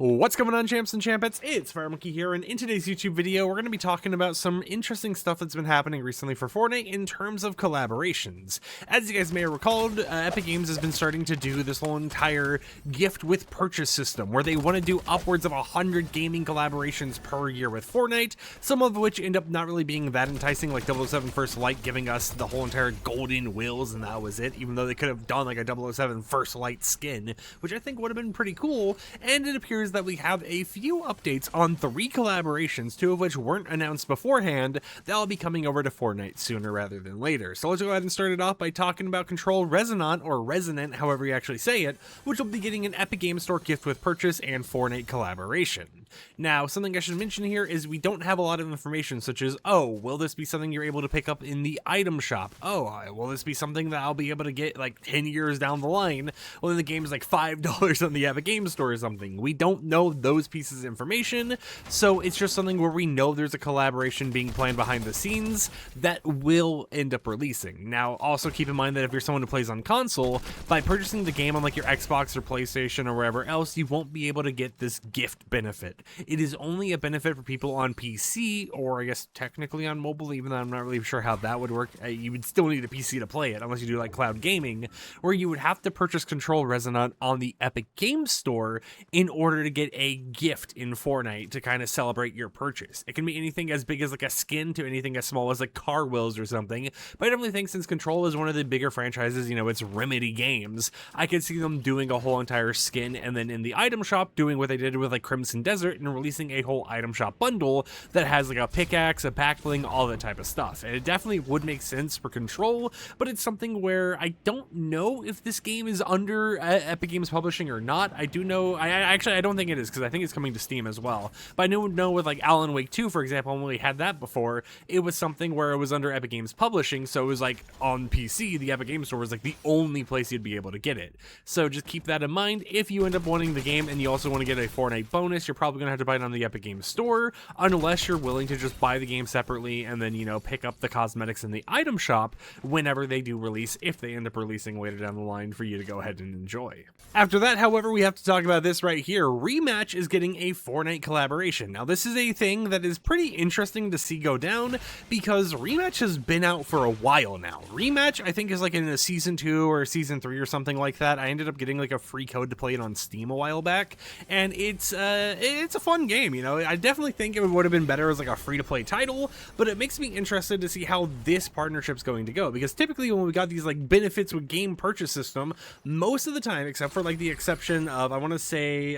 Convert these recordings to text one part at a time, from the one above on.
What's going on, champs and champettes? It's FireMonkey here, and in today's YouTube video, we're going to be talking about some interesting stuff that's been happening recently for Fortnite in terms of collaborations. As you guys may have recalled, Epic Games has been starting to do this whole entire gift with purchase system, where they want to do upwards of 100 gaming collaborations per year with Fortnite, some of which end up not really being that enticing, like 007 First Light giving us the whole entire golden wheels, and that was it, even though they could have done like a 007 First Light skin, which I think would have been pretty cool. And it appears that we have a few updates on 3 collaborations, 2 of which weren't announced beforehand, that'll be coming over to Fortnite sooner rather than later. So let's go ahead and start it off by talking about Control Resonant, or Resonant, however you actually say it, which will be getting an Epic Games Store gift with purchase and Fortnite collaboration. Now, something I should mention here is we don't have a lot of information, such as, oh, will this be something you're able to pick up in the item shop? Oh, will this be something that I'll be able to get like 10 years down the line when the game's like $5 on the Epic Games Store or something? We don't know those pieces of information, so it's just something where we know there's a collaboration being planned behind the scenes that will end up releasing. Now, also keep in mind that if you're someone who plays on console, by purchasing the game on like your Xbox or PlayStation or wherever else, you won't be able to get this gift benefit. It is only a benefit for people on PC, or I guess technically on mobile, even though I'm not really sure how that would work. You would still need a PC to play it, unless you do like cloud gaming, where you would have to purchase Control Resonant on the Epic Games Store in order to get a gift in Fortnite to kind of celebrate your purchase. It can be anything as big as like a skin to anything as small as like car wheels or something, but I definitely think since Control is one of the bigger franchises, you know, it's Remedy Games, I could see them doing a whole entire skin and then in the item shop doing what they did with like Crimson Desert and releasing a whole item shop bundle that has like a pickaxe, a back bling, all that type of stuff. And it definitely would make sense for Control, but it's something where I don't know if this game is under Epic Games Publishing or not. I do know, I don't think it is, because I think it's coming to Steam as well. But I know with like Alan Wake 2, for example, when we had that before, it was something where it was under Epic Games Publishing, so it was like on PC, the Epic Games Store was like the only place you'd be able to get it. So just keep that in mind. If you end up wanting the game and you also want to get a Fortnite bonus, you're probably going to have to buy it on the Epic Games Store, unless you're willing to just buy the game separately and then, you know, pick up the cosmetics in the item shop whenever they do release, if they end up releasing later down the line for you to go ahead and enjoy. After that, however, we have to talk about this right here. Rematch is getting a Fortnite collaboration. Now, this is a thing that is pretty interesting to see go down, because Rematch has been out for a while now. Rematch, I think, is like in a season 2 or season 3 or something like that. I ended up getting like a free code to play it on Steam a while back, and it's a fun game, you know. I definitely think it would have been better as like a free-to-play title, but it makes me interested to see how this partnership's going to go, because typically when we got these like benefits with game purchase system, most of the time, except for like the exception of, I want to say,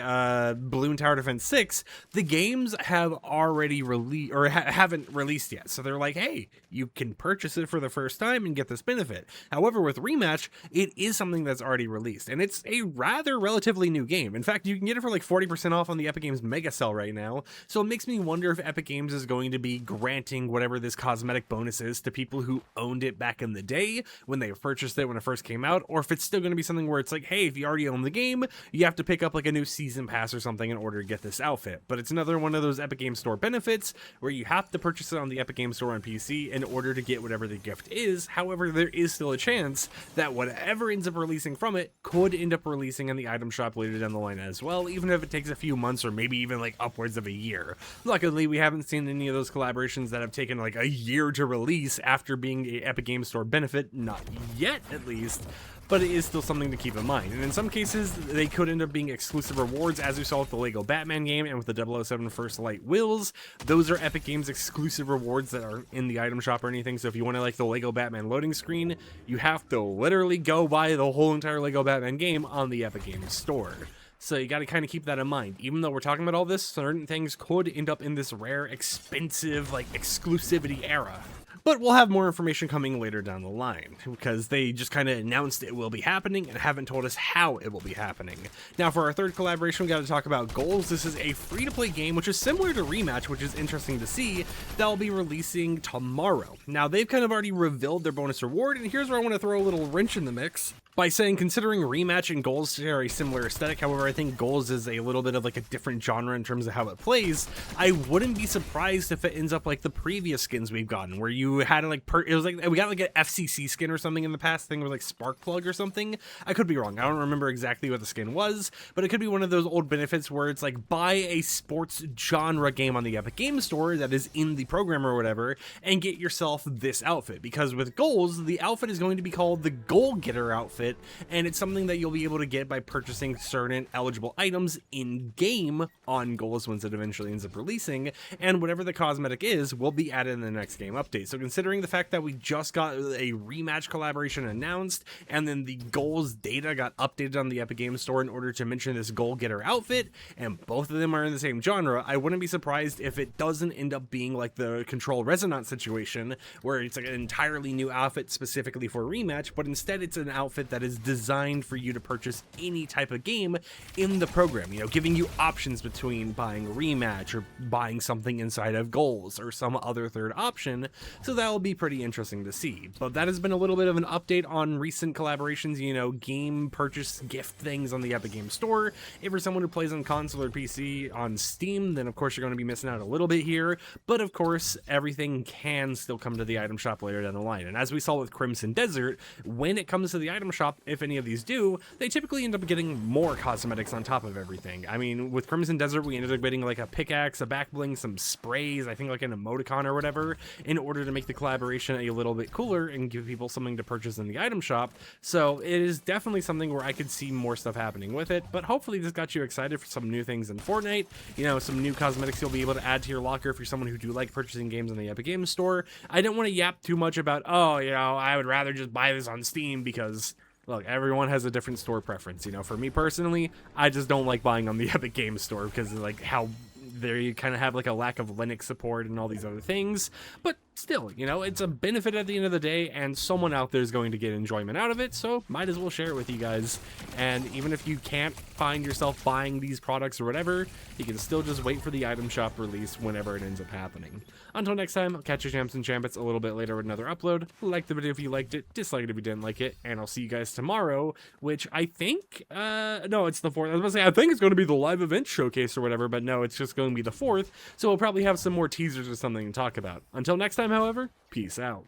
Balloon Tower Defense 6, the games have already released, or haven't released yet, so they're like, hey, you can purchase it for the first time and get this benefit. However, with Rematch, it is something that's already released, and it's a rather relatively new game. In fact, you can get it for like 40% off on the Epic Games Mega Sale right now, so it makes me wonder if Epic Games is going to be granting whatever this cosmetic bonus is to people who owned it back in the day when they purchased it when it first came out, or if it's still going to be something where it's like, hey, if you already own the game, you have to pick up like a new season pass or something in order to get this outfit. But it's another one of those Epic Games Store benefits where you have to purchase it on the Epic Games Store on PC in order to get whatever the gift is. However, there is still a chance that whatever ends up releasing from it could end up releasing in the item shop later down the line as well, even if it takes a few months or maybe even like upwards of a year. Luckily, we haven't seen any of those collaborations that have taken like a year to release after being a Epic Games Store benefit, not yet at least, but it is still something to keep in mind. And in some cases, they could end up being exclusive rewards, as we saw with the Lego Batman game and with the 007 First Light wheels. Those are Epic Games exclusive rewards that are in the item shop or anything. So if you want to like the Lego Batman loading screen, you have to literally go buy the whole entire Lego Batman game on the Epic Games Store. So you got to kind of keep that in mind. Even though we're talking about all this, certain things could end up in this rare, expensive, like exclusivity era. But we'll have more information coming later down the line, because they just kind of announced it will be happening and haven't told us how it will be happening. Now, for our third collaboration, we got to talk about Goals. This is a free-to-play game, which is similar to Rematch, which is interesting to see, that will be releasing tomorrow. Now, they've kind of already revealed their bonus reward, and here's where I want to throw a little wrench in the mix. by saying considering Rematch and Goals share a similar aesthetic. However, I think Goals is a little bit of like a different genre in terms of how it plays. I wouldn't be surprised if it ends up like the previous skins we've gotten, where you had to like it was like we got like an FCC skin or something in the past. Thing with like Sparkplug or something. I could be wrong. I don't remember exactly what the skin was, but it could be one of those old benefits where it's like buy a sports genre game on the Epic Game Store that is in the program or whatever, and get yourself this outfit. Because with Goals, the outfit is going to be called the Goal Getter outfit, and it's something that you'll be able to get by purchasing certain eligible items in game on Goals once it eventually ends up releasing, and whatever the cosmetic is will be added in the next game update. So considering the fact that we just got a Rematch collaboration announced, and then the Goals data got updated on the Epic Games Store in order to mention this Goal Getter outfit, and both of them are in the same genre, I wouldn't be surprised if it doesn't end up being like the Control Resonant situation, where it's like an entirely new outfit specifically for Rematch, but instead it's an outfit that is designed for you to purchase any type of game in the program, you know, giving you options between buying Rematch or buying something inside of Goals or some other third option. So that will be pretty interesting to see. But that has been a little bit of an update on recent collaborations, you know, game purchase gift things on the Epic Games Store. If you're someone who plays on console or PC on Steam, then of course you're going to be missing out a little bit here, but of course everything can still come to the item shop later down the line. And as we saw with Crimson Desert, when it comes to the item shop, if any of these do, they typically end up getting more cosmetics on top of everything. I mean, with Crimson Desert, we ended up getting like a pickaxe, a back bling, some sprays, I think like an emoticon or whatever, in order to make the collaboration a little bit cooler and give people something to purchase in the item shop. So it is definitely something where I could see more stuff happening with it, but hopefully this got you excited for some new things in Fortnite, you know, some new cosmetics you'll be able to add to your locker if you're someone who do like purchasing games on the Epic Games Store. I don't want to yap too much about, oh, you know, I would rather just buy this on Steam, because look, everyone has a different store preference. You know, for me personally, I just don't like buying on the Epic Games Store because of like how there you kind of have like a lack of Linux support and all these other things. But still, you know, it's a benefit at the end of the day, and someone out there is going to get enjoyment out of it, so might as well share it with you guys. And even if you can't find yourself buying these products or whatever, you can still just wait for the item shop release whenever it ends up happening. Until next time, I'll catch you champs and champets a little bit later with another upload. Like the video if you liked it, dislike it if you didn't like it, and I'll see you guys tomorrow, which I think, no, it's the 4th. I was about to say, I think it's going to be the live event showcase or whatever, but no, it's just going to be the 4th, so we'll probably have some more teasers or something to talk about. Until next time, however, peace out.